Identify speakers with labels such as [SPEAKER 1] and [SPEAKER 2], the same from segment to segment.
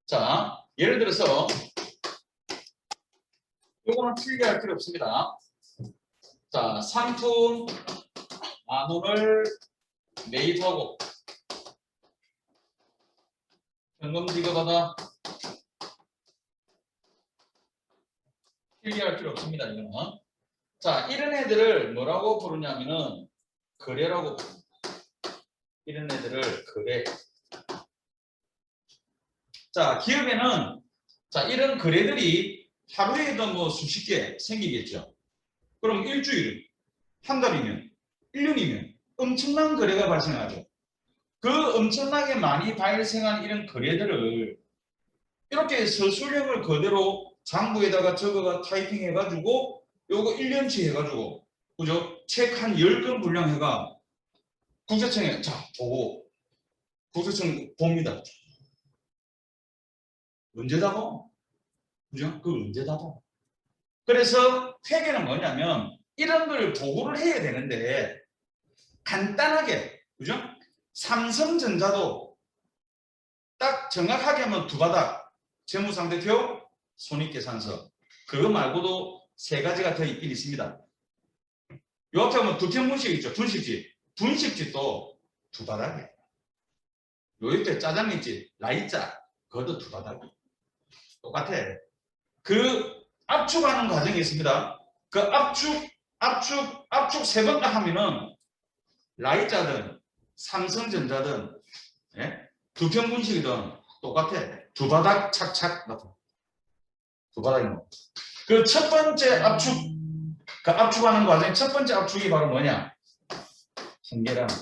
[SPEAKER 1] 자, 예를 들어서 요거는 필기할 필요 없습니다. 자, 상품 10,000원을 매입하고 현금 지급하다. 필기할 필요 없습니다. 이거는. 자, 이런 애들을 뭐라고 부르냐면은 거래라고 부릅니다. 이런 애들을 거래. 자, 기업에는 자, 이런 거래들이 하루에도 뭐 수십 개 생기겠죠. 그럼 일주일, 한 달이면, 1년이면 엄청난 거래가 발생하죠. 그 엄청나게 많이 발생한 이런 거래들을 이렇게 서술형을 그대로 장부에다가 적어가 타이핑해가지고 요거 1년치 해가지고 그죠? 책 한 10권 분량 해가 국세청에 자 보고 국세청 봅니다. 언제 다 봐? 그죠? 그걸 언제 다 봐? 그래서 회계는 뭐냐면 이런 걸 보고를 해야 되는데 간단하게 그죠? 삼성전자도 딱 정확하게 하면 두 바닥 재무상태표, 손익계산서 그거 말고도 세 가지가 더 있긴 있습니다. 요 앞에 보면 두평분식 있죠. 분식집. 분식집도 두 바닥이에요. 요 옆에 짜장면집, 라이짜 그것도 두 바닥. 똑같아. 그 압축하는 과정이 있습니다. 그 압축 세 번 딱 하면은 라이짜든 삼성전자든 예? 두평분식이든 똑같아. 두 바닥 착착 나타. 두 바닥이 뭐. 그 첫 번째 압축, 그 압축하는 과정 첫 번째 압축이 바로 뭐냐? 분계라는.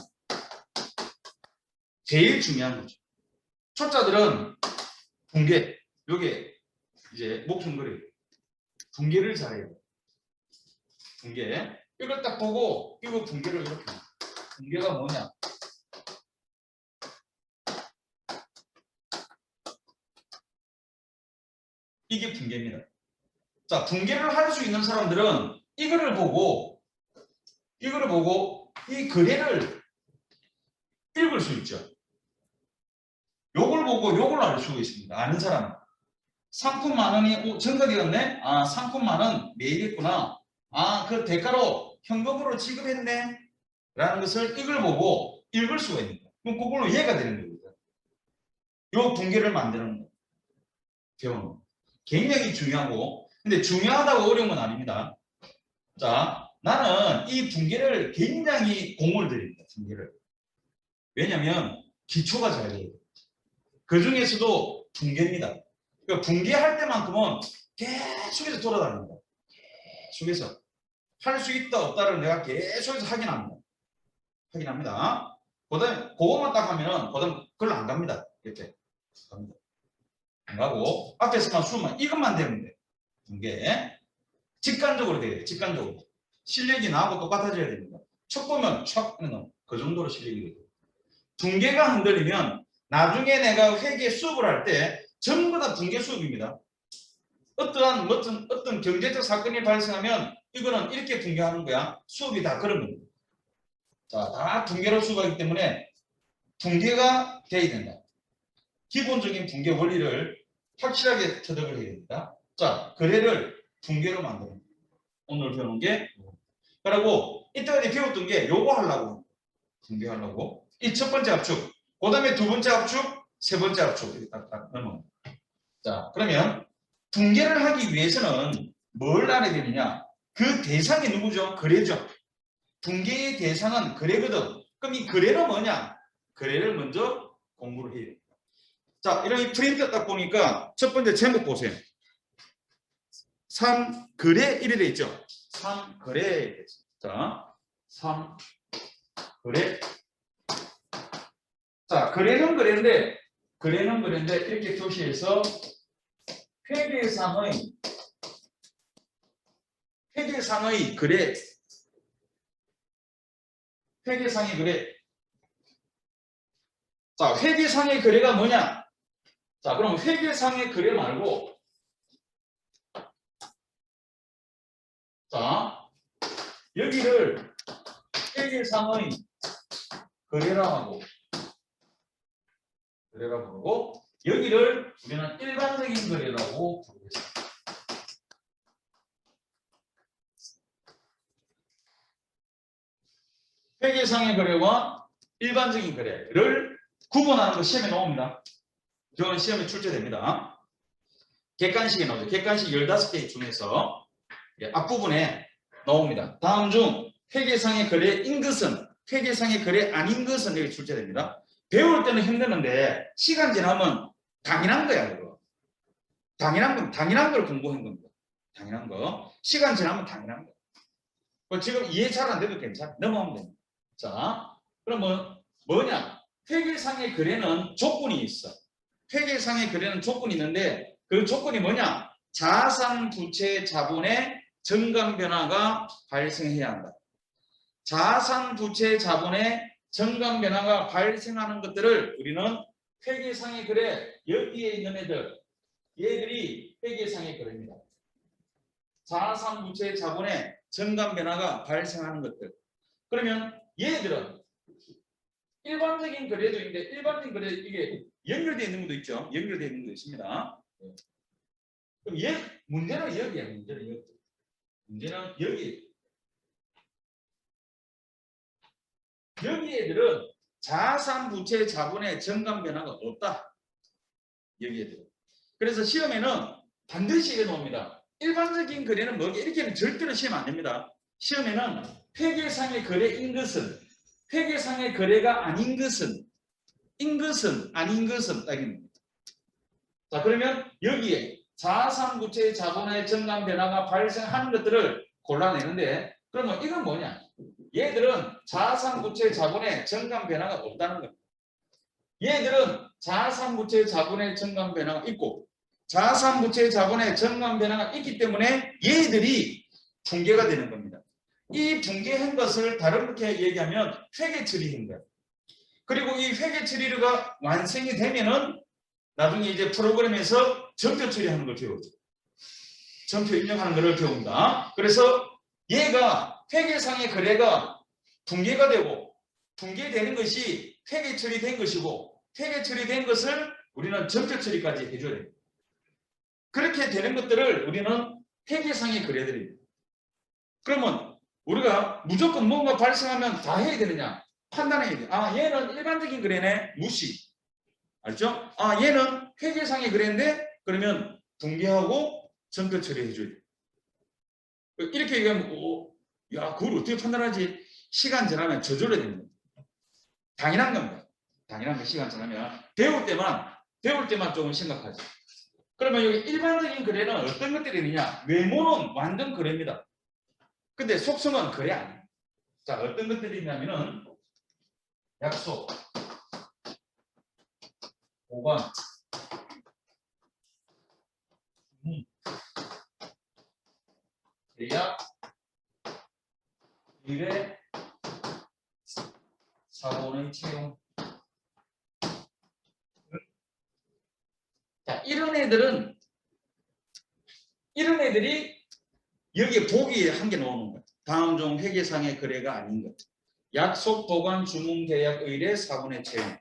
[SPEAKER 1] 제일 중요한 거죠. 초짜들은 분계, 요게 이제 목숨거리. 분계를 잘해요. 분계. 이걸 딱 보고 이거 분계를 이렇게. 분계가 뭐냐? 이게 분계입니다. 자, 분계를 할 수 있는 사람들은 이거를 보고 이 거래를 읽을 수 있죠. 요걸 보고 요걸 알 수 있습니다. 아는 사람은. 상품 10,000원이 정각이었네? 아, 상품 10,000원 매입했구나. 아, 그 대가로 현금으로 지급했네? 라는 것을 이걸 보고 읽을 수가 있습니다. 그럼 그걸로 이해가 되는 겁니다. 요 분계를 만드는 거. 배우는 굉장히 중요하고 근데 중요하다고 어려운 건 아닙니다. 자, 나는 이 분계를 굉장히 공을 들입니다. 분계를. 왜냐하면 기초가 잘 돼요. 그 중에서도 분계입니다. 그러니까 분계할 때만큼은 계속해서 돌아다닙니다. 계속해서 할 수 있다 없다를 내가 계속해서 확인합니다. 확인합니다. 그다음에 그것만 딱 하면은 그다음 그걸 안 갑니다. 이렇게 갑니다. 안 가고 앞에서만 수만 이것만 되면 돼. 분계 직관적으로 돼야 돼. 직관적으로 실력이 나하고 똑같아져야 됩니다. 첫 보면 촥그 정도로 실력이 돼요. 분계가 흔들리면 나중에 내가 회계 수업을 할 때 전부 다 분계 수업입니다. 어떤 경제적 사건이 발생하면 이거는 이렇게 분계하는 거야. 수업이 다 그런 겁니다. 자, 다 분계로 수업하기 때문에 분계가 돼야 된다. 기본적인 분계 원리를 확실하게 터득을 해야 됩니다. 자, 거래를 분계로 만드는 오늘 배우는 게 그리고 이때까지 배웠던 게 요거 하려고 분계하려고 이 첫 번째 압축 그 다음에 두 번째 압축 세 번째 압축 이렇게 딱 넘어갑니다. 자, 그러면 분계를 하기 위해서는 뭘 알아야 되느냐? 그 대상이 누구죠? 거래죠. 분계의 대상은 거래거든. 그럼 이 거래는 뭐냐? 거래를 먼저 공부를 해야 됩니다. 자, 이런 프린트 딱 보니까 첫 번째 제목 보세요. 3거래 이래 돼 있죠. 3거래. 자, 3거래. 자, 거래는 거래인데 이렇게 표시해서 회계상의 거래. 회계상의 거래. 자, 회계상의 거래가 뭐냐? 자, 그럼 회계상의 거래 말고 자, 여기를 회계상의 거래라 하고 여기를 우리는 일반적인 거래라고 부르겠습니다. 회계상의 거래와 일반적인 거래를 구분하는 거 시험에 나옵니다. 이건 시험에 출제됩니다. 객관식에 나오죠. 객관식 15개 중에서 앞부분에 나옵니다. 다음 중 회계상의 거래인 것은, 회계상의 거래 아닌 것은 여기 출제됩니다. 배울 때는 힘드는데 시간 지나면 당연한 거야, 이거. 당연한 걸 공부한 겁니다. 당연한 거. 시간 지나면 당연한 거. 지금 이해 잘 안 돼도 괜찮아. 넘어가면 됩니다. 자, 그러면 뭐냐? 회계상의 거래는 조건이 있어. 회계상의 거래는 조건이 있는데 그 조건이 뭐냐? 자산, 부채, 자본의 정강 변화가 발생해야 한다. 자산, 부채, 자본의 정강 변화가 발생하는 것들을 우리는 회계상의 거래, 여기에 있는 얘들이 회계상의 거래입니다. 자산, 부채, 자본의 정강 변화가 발생하는 것들. 그러면 얘들은 일반적인 거래도 있는데 일반적인 거래 이게 연결되어 있는 것도 있죠. 연결되어 있는 것도 있습니다. 그럼 문제는 여기야. 문제는 여기. 문제는 여기. 여기 애들은 자산, 부채, 자본의 정강 변화가 없다. 여기 애들은. 그래서 시험에는 반드시 이래 놓습니다. 일반적인 거래는 뭐게 이렇게는 절대로 시험 안 됩니다. 시험에는 회계상의 거래인 것은, 회계상의 거래가 아닌 것은, 인 것은, 아닌 것은 딱입니다. 자, 그러면 여기에 자산, 부채, 자본의 정강 변화가 발생하는 것들을 골라내는데 그러면 이건 뭐냐? 얘들은 자산, 부채, 자본의 정강 변화가 없다는 겁니다. 얘들은 자산, 부채, 자본의 정강 변화가 있고 자산, 부채, 자본의 정강 변화가 있기 때문에 얘들이 붕괴가 되는 겁니다. 이 붕괴한 것을 다르게 얘기하면 회계 처리인 거예요. 그리고 이 회계 처리가 완성이 되면은 나중에 이제 프로그램에서 전표 처리하는 걸 배우죠. 전표 입력하는 것을 배운다. 그래서 얘가 회계상의 거래가 붕괴가 되고 붕괴되는 것이 회계 처리된 것이고 회계 처리된 것을 우리는 전표 처리까지 해줘야 돼요. 그렇게 되는 것들을 우리는 회계상의 거래들입니다. 그러면 우리가 무조건 뭔가 발생하면 다 해야 되느냐? 판단해야 돼. 아, 얘는 일반적인 거래네. 무시. 알죠? 아, 얘는 회계상의 거래인데 그러면 붕괴하고 전표 처리해줘야 돼. 이렇게 얘기하면 야, 그걸 어떻게 판단하지? 시간 지나면 저절로 됩니다. 당연한 겁니다. 당연한 거 시간 지나면 배울 때만 조금 심각하죠. 그러면 여기 일반적인 거래는 어떤 것들이 있느냐? 외모는 완전 거래입니다. 근데 속성은 거래 아니에요. 자, 어떤 것들이 있냐면은 약속, 보관, 계약, 의뢰, 사본의 채용. 자, 이런 애들이 여기에 보기에 한 개 넣어놓은 거예요. 다음 중 회계상의 거래가 아닌 것. 약속, 보관, 주문, 계약, 의뢰, 사본의 채용.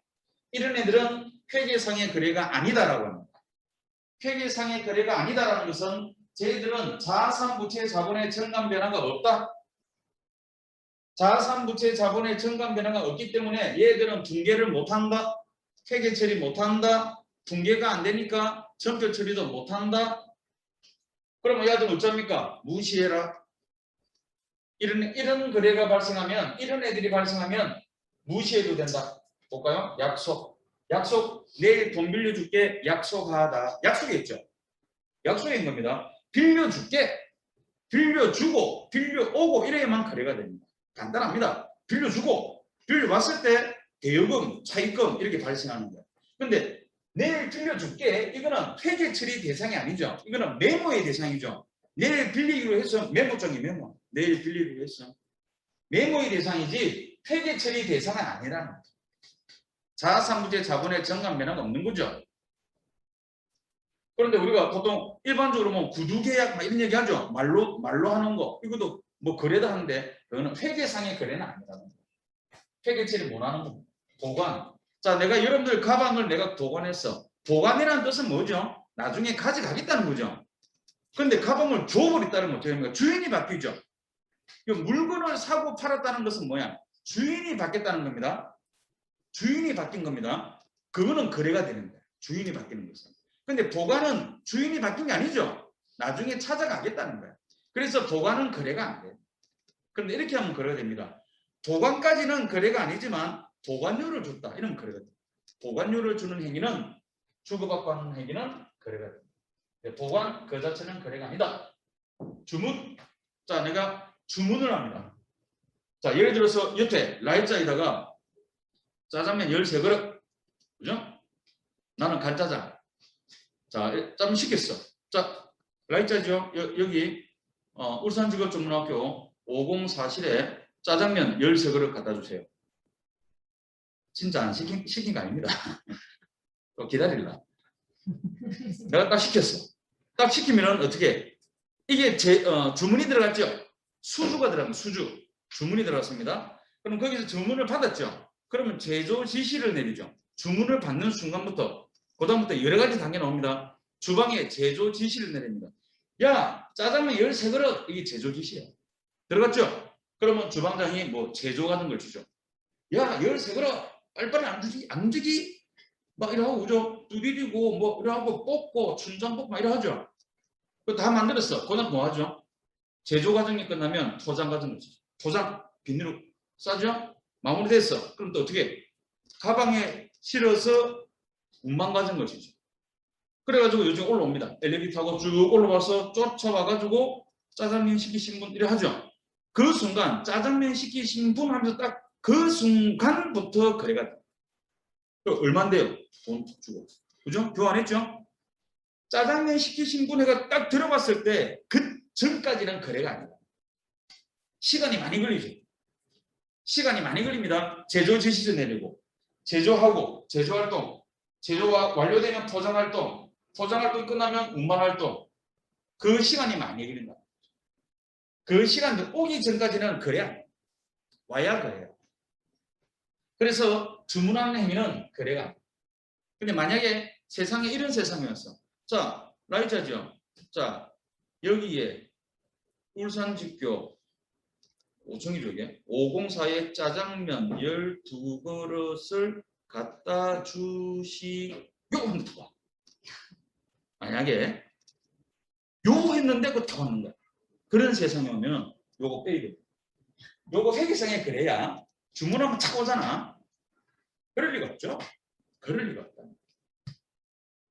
[SPEAKER 1] 이런 애들은 회계상의 거래가 아니다라고 합니다. 회계상의 거래가 아니다라는 것은 쟤들은 자산, 부채, 자본의 정강 변화가 없다. 자산, 부채, 자본의 정강 변화가 없기 때문에 얘들은 붕괴를 못한다. 회계 처리 못한다. 붕괴가 안 되니까 전표 처리도 못한다. 그러면 얘들은 어쩝니까? 무시해라. 이런 거래가 발생하면, 이런 애들이 발생하면 무시해도 된다. 볼까요? 약속. 내일 돈 빌려줄게. 약속하다. 약속했죠. 약속인 겁니다. 빌려줄게. 빌려주고, 빌려오고 이래야만 거래가 됩니다. 간단합니다. 빌려주고, 빌려왔을 때 대여금, 차입금 이렇게 발생하는 거예요. 근데 내일 빌려줄게. 이거는 회계 처리 대상이 아니죠. 이거는 메모의 대상이죠. 내일 빌리기로 해서 메모장이 메모. 내일 빌리기로 해서 메모의 대상이지 회계 처리 대상은 아니라는 거죠. 자산부채 자본의 정강 변화가 없는 거죠. 그런데 우리가 보통 일반적으로 뭐 구두계약 이런 얘기 하죠. 말로 하는 거. 이것도 뭐 거래도 하는데 그거는 회계상의 거래는 아니라는 거예요. 회계 처리 못 하는 겁니다. 보관. 자, 내가 여러분들 가방을 내가 보관했어. 보관이라는 뜻은 뭐죠? 나중에 가져가겠다는 거죠. 그런데 가방을 줘버렸다는 어떻게 합니까? 주인이 바뀌죠. 물건을 사고 팔았다는 것은 뭐야? 주인이 바뀌었다는 겁니다. 주인이 바뀐 겁니다. 그거는 거래가 되는 거예요. 주인이 바뀌는 것은. 근데 보관은 주인이 바뀐 게 아니죠. 나중에 찾아가겠다는 거예요. 그래서 보관은 거래가 안 돼요. 그런데 이렇게 하면 거래가 됩니다. 보관까지는 거래가 아니지만 보관료를 줬다. 이러면 거래가 됩니다. 보관료를 주는 행위는 주고받고 하는 행위는 거래가 됩니다. 보관 그 자체는 거래가 아니다. 주문. 자, 내가 주문을 합니다. 자, 예를 들어서 옆에 라이자에다가 짜장면 13그릇. 그죠? 나는 간짜장. 자, 짜장 시켰어. 자, 라이자죠. 여기 울산직업전문학교 504실에 짜장면 13그릇 갖다 주세요. 진짜 안 시킨 거 아닙니다. 또 기다리라. 내가 딱 시켰어. 딱 시키면은 어떻게? 이게 주문이 들어갔죠? 수주가 들어가면 수주. 주문이 들어갔습니다. 그럼 거기서 주문을 받았죠? 그러면 제조 지시를 내리죠. 주문을 받는 순간부터 그다음부터 여러 가지 단계 나옵니다. 주방에 제조 지시를 내립니다. 야, 짜장면 13그릇. 이게 제조 지시예요. 들어갔죠? 그러면 주방장이 뭐 제조 같은 걸 주죠. 야, 13그릇. 빨리빨리 안 주기? 막 이러고 그죠? 두드리고 뭐 이러고 뽑고 춘장 뽑고 막 이러하죠. 그거 다 만들었어. 그다음 뭐 하죠? 제조 과정이 끝나면 포장 과정을 하죠. 포장 비닐로 싸죠? 마무리됐어. 그럼 또 어떻게? 가방에 실어서 운반 과정을 지죠. 그래가지고 요즘 올라옵니다. 엘리베이터 타고 쭉 올라와서 쫓아와가지고 짜장면 시키신 분 이래 하죠. 그 순간 짜장면 시키신 분 하면서 딱 그 순간부터 거래가 돼요. 얼마인데요? 돈 주고. 그죠? 교환했죠? 짜장면 시키신 분에가 딱 들어봤을 때 그 전까지는 거래가 아니다. 시간이 많이 걸리죠. 시간이 많이 걸립니다. 제조 지시를 내리고 제조하고 제조활동, 제조가 완료되면 포장활동, 포장활동 끝나면 운반활동. 그 시간이 많이 걸린다. 그 시간 오기 전까지는 거래 안 해요. 와야 거래요. 그래서 주문하는 행위는 거래가 안 돼요. 근데 만약에 세상에 이런 세상이었어. 자, 라이자죠. 자, 여기에 울산직교 5층이죠 이게. 504에 짜장면 12그릇을 갖다 주시요. 한번 봐. 만약에 요 했는데 그거 다 왔는 거야. 그런 세상에 오면 요거 빼야 돼. 요거 회계상에 그래야 주문하면 착 오잖아. 그럴 리가 없죠. 그럴 리가 없다.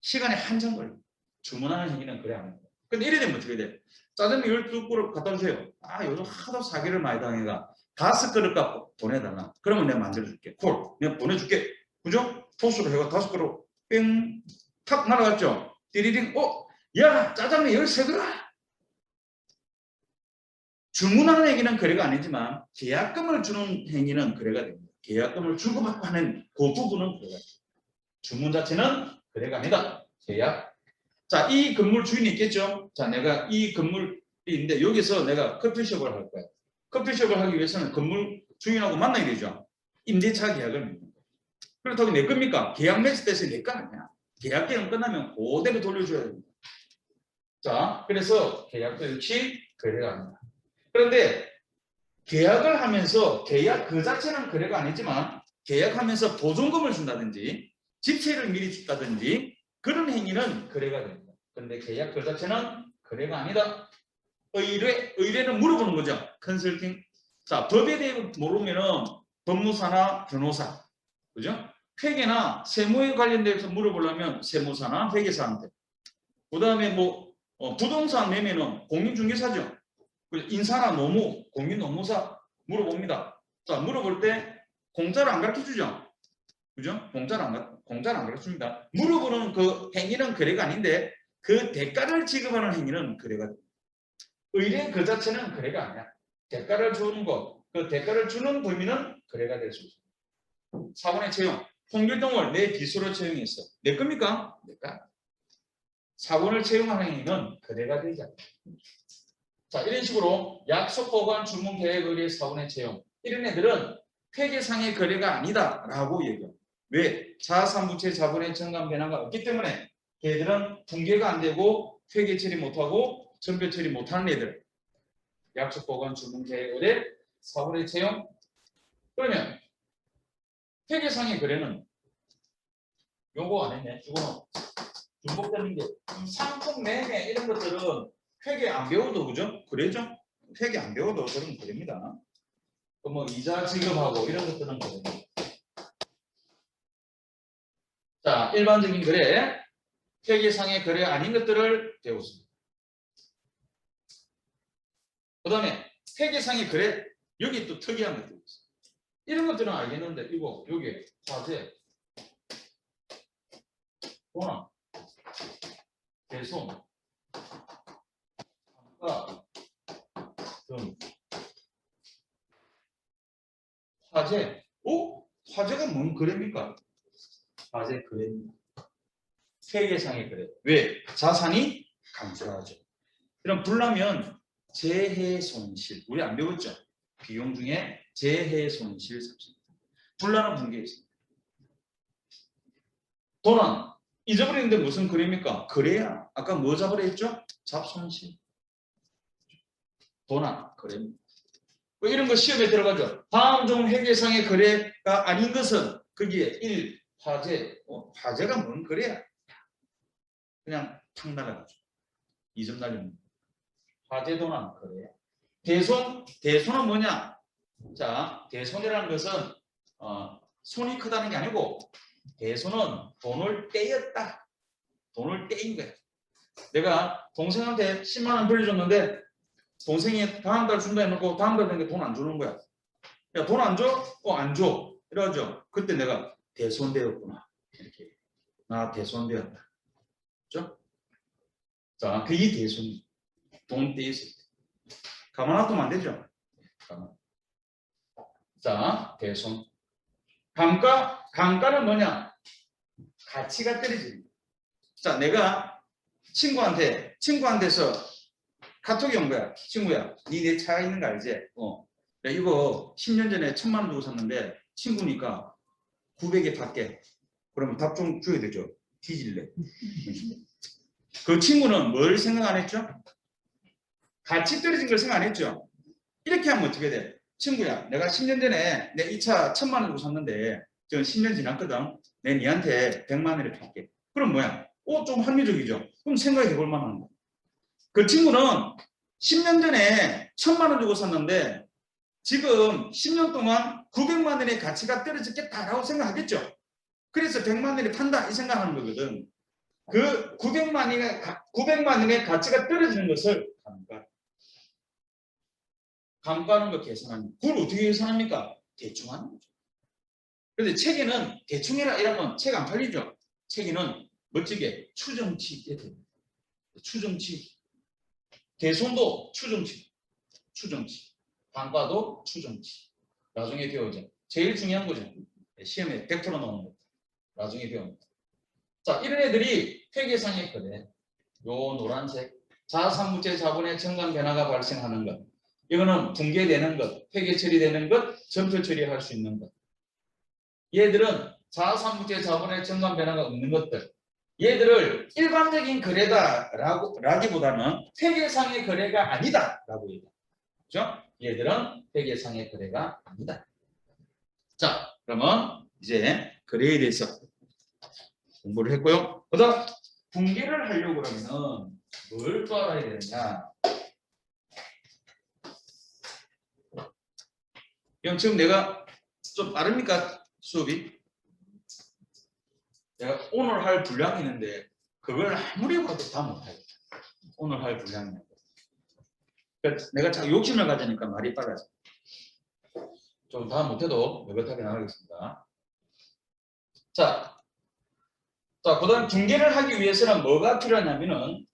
[SPEAKER 1] 시간에 한참 걸려. 주문하는 행위는 그래 안 합니다. 근데 이래 되면 어떻게 돼? 짜장면 12그릇 갖다 주세요. 아, 요즘 하도 사기를 많이 당해가 5그릇 갖고 보내달라. 그러면 내가 만들어줄게. 콜. 내가 보내줄게. 그죠? 토스로 해가 5그릇 뺑 탁 날아갔죠? 띠리링. 야, 짜장면 13그릇. 주문하는 행위는 거래가 아니지만 계약금을 주는 행위는 거래가 됩니다. 계약금을 주고받고 하는 그 부분은 거래가 됩니다. 주문 자체는 거래가 아니다. 계약. 자, 이 건물 주인이 있겠죠? 자, 내가 이 건물이 있는데 여기서 내가 커피숍을 할 거야. 커피숍을 하기 위해서는 건물 주인하고 만나야 되죠. 임대차 계약을 맺는 거예요. 그렇다고 내 겁니까? 계약 맺을 때서 내 거 아니야. 계약 기간 끝나면 그대로 돌려줘야 됩니다. 자, 그래서 계약도 역시 거래가 아니다. 그런데 계약을 하면서 계약 그 자체는 거래가 아니지만 계약하면서 보증금을 준다든지 집세를 미리 줬다든지 그런 행위는 거래가 됩니다. 그런데 계약 그 자체는 거래가 아니다. 의뢰는 물어보는 거죠. 컨설팅. 자, 법에 대해 모르면은 법무사나 변호사, 그죠? 회계나 세무에 관련돼서 물어보려면 세무사나 회계사한테. 그 다음에 뭐 부동산 매매는 공인중개사죠. 인사나 노무, 공인노무사 물어봅니다. 자, 물어볼 때 공짜로 안 가르쳐주죠. 그죠? 공짜로 안 가르쳐줍니다. 물어보는 그 행위는 거래가 아닌데 그 대가를 지급하는 행위는 거래가 됩니다. 의뢰 그 자체는 거래가 아니야. 대가를 주는 것, 그 대가를 주는 범위는 거래가 될 수 있습니다. 4번의 채용. 홍길동을 내 비서로 채용했어. 내 겁니까? 내가. 4번을 채용하는 행위는 거래가 되지 않습니다. 자, 이런 식으로 약속 보관 주문 계획 의뢰 4번의 채용. 이런 애들은 회계상의 거래가 아니다라고 얘기합니다. 왜? 자산부채 자본의 증감 변화가 없기 때문에 걔들은 붕괴가 안 되고 회계 처리 못하고 전표 처리 못하는 애들. 약속 보관 주문 계획 의뢰 사고의 채용. 그러면 회계상의 거래는 요거 안 했네. 이거는 중복되는 게 상품 매매 이런 것들은 회계 안 배워도 그죠? 그래죠? 회계 안 배워도 그런 거래입니다. 또 뭐 이자 지급하고 이런 것들은 거래입니다. 자, 일반적인 거래, 회계상의 거래 아닌 것들을 배웠습니다. 그 다음에 회계상의 거래, 여기 또 특이한 것들이 있어요. 이런 것들은 알겠는데 이거 여기 화재, 도난, 배송, 감가 등 화재. 오? 화재가 뭔 거래입니까? 화재 거래입니다. 회계상의 거래. 왜? 자산이 감소하죠. 그럼 불나면 재해 손실. 우리 안 배웠죠? 비용 중에 재해 손실 삽입니다. 불나는 붕괴 있습니다. 도난. 잊어버리는데 무슨 거래입니까? 거래야. 아까 뭐 잡으려 했죠? 잡손실. 도난, 거래입니다. 뭐 이런 거 시험에 들어가죠. 다음 중 회계상의 거래가 아닌 것은 거기에 1. 화재. 화재가 뭔 거래야? 그냥 탁 날아가죠. 2점 날립니다. 화재 도난 거래야. 대손. 대손은 뭐냐? 자, 대손이라는 것은 손이 크다는 게 아니고 대손은 돈을 떼었다. 돈을 떼인 거야. 내가 동생한테 10만 원 빌려줬는데 동생이 다음 달 준다 해놓고 다음 달 되니까 돈 안 주는 거야. 야, 돈 안 줘? 안 줘. 이러죠. 그때 내가 대손되었구나. 이렇게. 나 대손되었다. 그죠? 자, 그게 대손이. 돈 떼있을 때. 가만 놔두면 안 되죠? 가만. 자, 대손. 감가. 감가는 뭐냐? 가치가 떨어집니다. 자, 내가 친구한테서 카톡이 온 거야. 친구야, 니 내 차 있는 거 알지? 야, 이거 10년 전에 1,000만 원 주고 샀는데 친구니까 900에 팔게. 그러면 답 좀 줘야 되죠. 뒤질래. 그 친구는 뭘 생각 안 했죠? 가치 떨어진 걸 생각 안 했죠? 이렇게 하면 어떻게 돼? 친구야, 내가 10년 전에 내 이 차 1,000만 원 주고 샀는데 지금 10년 지났거든. 내 니한테 100만 원을 팔게. 그럼 뭐야? 좀 합리적이죠? 그럼 생각해 볼 만한 거. 그 친구는 10년 전에 1,000만 원 주고 샀는데 지금 10년 동안 900만 원의 가치가 떨어졌겠다라고 생각하겠죠. 그래서 100만 원이 판다 이 생각하는 거거든. 그 900만 원의 가치가 떨어지는 것을 감가하는 거 계산합니다. 그걸 어떻게 계산합니까? 대충 하는 거죠. 그런데 책에는 대충 해라 이러면 책 안 팔리죠. 책에는 멋지게 추정치 이렇게 됩니다. 추정치. 대손도 추정치. 감가도 추정치. 나중에 배우죠. 제일 중요한 거죠. 시험에 100% 나오는 거. 나중에 배웁니다. 자, 이런 애들이 회계상의 거래. 요 노란색. 자산부채 자본의 증감 변화가 발생하는 것. 이거는 붕괴되는 것, 회계 처리되는 것, 전표 처리할 수 있는 것. 얘들은 자산부채 자본의 증감 변화가 없는 것들. 얘들을 일반적인 거래다라기보다는 회계상의 거래가 아니다라고 얘기합니다. 그렇죠? 얘들은 회계상의 거래가 아니다. 자, 그러면 이제 거래에 대해서 공부를 했고요. 그다음 붕괴를 하려고 그러면은 뭘 또 알아야 되느냐? 그럼 지금 내가 좀 빠릅니까? 수업이? 내가 오늘 할 분량이 있는데 그걸 아무리 봐도 다 못해요. 오늘 할 분량이 있는데. 그러니까 내가 자꾸 욕심을 가지니까 말이 빨라져. 좀 다 못해도 느긋하게 나가겠습니다. 자, 그 다음 붕괴를 하기 위해서는 뭐가 필요하냐면은,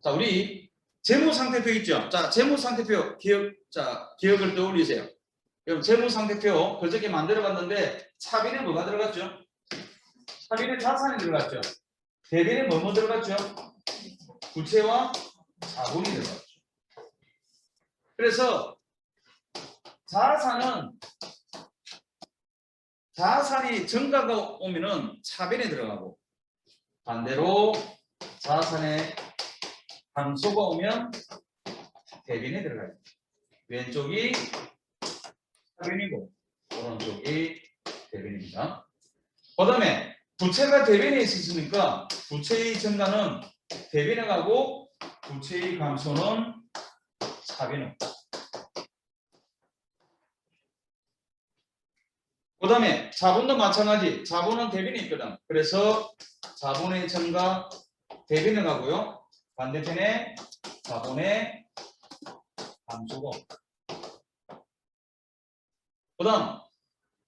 [SPEAKER 1] 자, 우리 재무상태표 있죠? 자, 재무상태표 기억을 떠올리세요. 그럼 재무상태표 그저께 만들어봤는데 차비는 뭐가 들어갔죠? 차비는 자산이 들어갔죠. 대비는 뭐뭐 들어갔죠? 부채와 자본이 들어갔죠. 그래서 자산은 자산이 증가가 오면은 차변에 들어가고 반대로 자산의 감소가 오면 대변에 들어가요. 왼쪽이 차변이고 오른쪽이 대변입니다. 그 다음에 부채가 대변에 있으니까 부채의 증가는 대변에 가고 부채의 감소는 차변에. 그 다음에 자본도 마찬가지. 자본은 대변에 있거든. 그래서 자본의 증가 대변에 가고요. 반대편에 자본의 감소고. 그 다음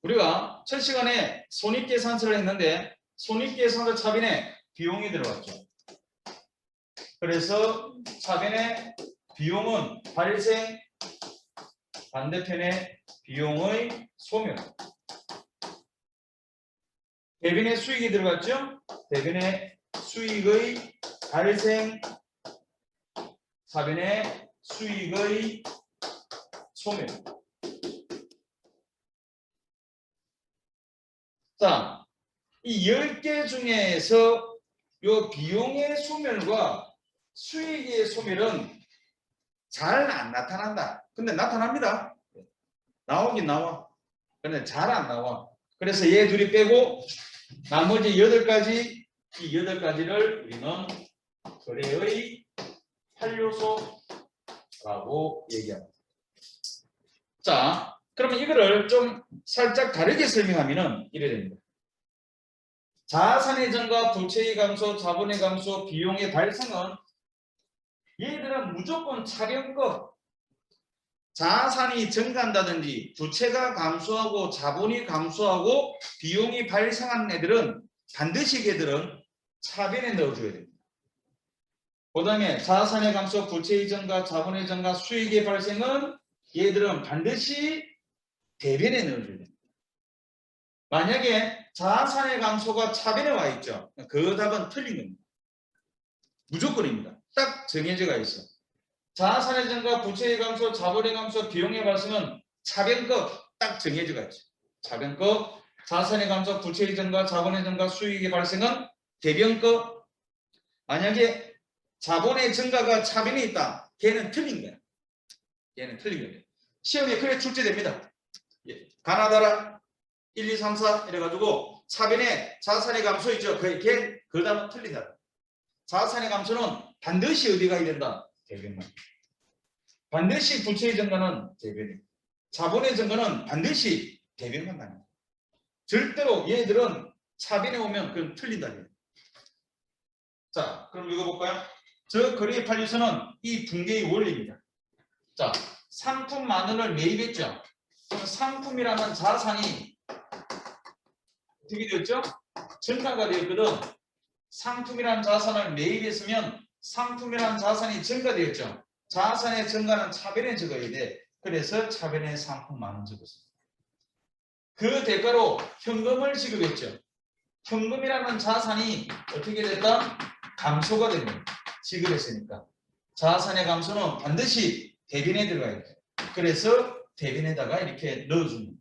[SPEAKER 1] 우리가 첫 시간에 손익계산서를 했는데 손익계산서 차변에 비용이 들어갔죠. 그래서 차변의 비용은 발생, 반대편의 비용의 소멸. 대변에 수익이 들어갔죠. 대변에 수익의 발생, 차변에 수익의 소멸. 자, 이 10개 중에서 요 비용의 소멸과 수익의 소멸은 잘 안 나타난다. 근데 나타납니다. 나오긴 나와. 근데 잘 안 나와. 그래서 얘 둘이 빼고 나머지 8가지, 이 8가지를 우리는 거래의 8요소라고 얘기합니다. 자, 그러면 이거를 좀 살짝 다르게 설명하면은 이래 됩니다. 자산의 증가, 부채의 감소, 자본의 감소, 비용의 발생은 얘들은 무조건 차변급. 자산이 증가한다든지 부채가 감소하고 자본이 감소하고 비용이 발생하는 애들은 반드시 걔들은 차변에 넣어줘야 됩니다. 그 다음에 자산의 감소, 부채의 증가, 자본의 증가, 수익의 발생은 얘들은 반드시 대변에 넣어줘야 됩니다. 만약에 자산의 감소가 차변에 와 있죠. 그 답은 틀린 겁니다. 무조건입니다. 딱 정해져가 있어. 자산의 증가, 부채의 감소, 자본의 감소, 비용의 발생은 차변급 딱 정해져가 있죠. 차변급, 자산의 감소, 부채의 증가, 자본의 증가, 수익의 발생은 대변급. 만약에 자본의 증가가 차변에 있다. 걔는 틀린 거야. 얘는 틀린 거예요. 시험에 그래 출제됩니다. 가나다라 1, 2, 3, 4 이래가지고 차변에 자산의 감소 있죠. 그 다음은 틀리다. 자산의 감소는 반드시 어디가 해야 된다? 대변만. 반드시 부채의 증가는 대변이. 자본의 증가는 반드시 대변만 나요. 절대로 얘들은 차변에 오면 그건 틀린다. 자, 그럼 읽어볼까요? 저 거래의 8요소는 이 붕괴의 원리입니다. 자, 상품 만 원을 매입했죠. 그럼 상품이라는 자산이 어떻게 되었죠? 증가가 되었거든. 상품이라는 자산을 매입했으면 상품이라는 자산이 증가되었죠. 자산의 증가는 차변에 적어야 돼. 그래서 차변에 상품 만 원 적었습니다. 그 대가로 현금을 지급했죠. 현금이라는 자산이 어떻게 됐다? 감소가 됩니다. 지급했으니까. 자산의 감소는 반드시 대변에 들어가야 돼. 그래서 대변에다가 이렇게 넣어줍니다.